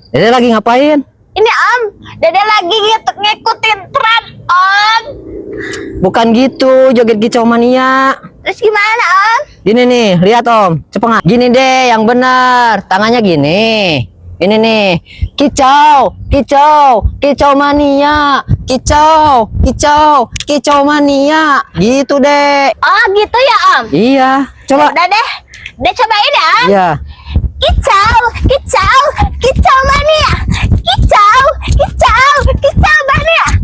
Dede lagi ngapain? Ini Om, Dede lagi ngikutin tren Om. Bukan gitu, joget kicau mania. Terus gimana Om? Gini nih, lihat Om. Cepet. Gini deh, yang benar. Tangannya gini. Ini nih, kicau, kicau, kicau mania, kicau, kicau, kicau mania. Gitu deh. Oh gitu ya Om. Iya, coba. Udah deh, cobain ya Om. Iya. Kicau, kicau, kicau mania. Kicau, kicau, kicau mania.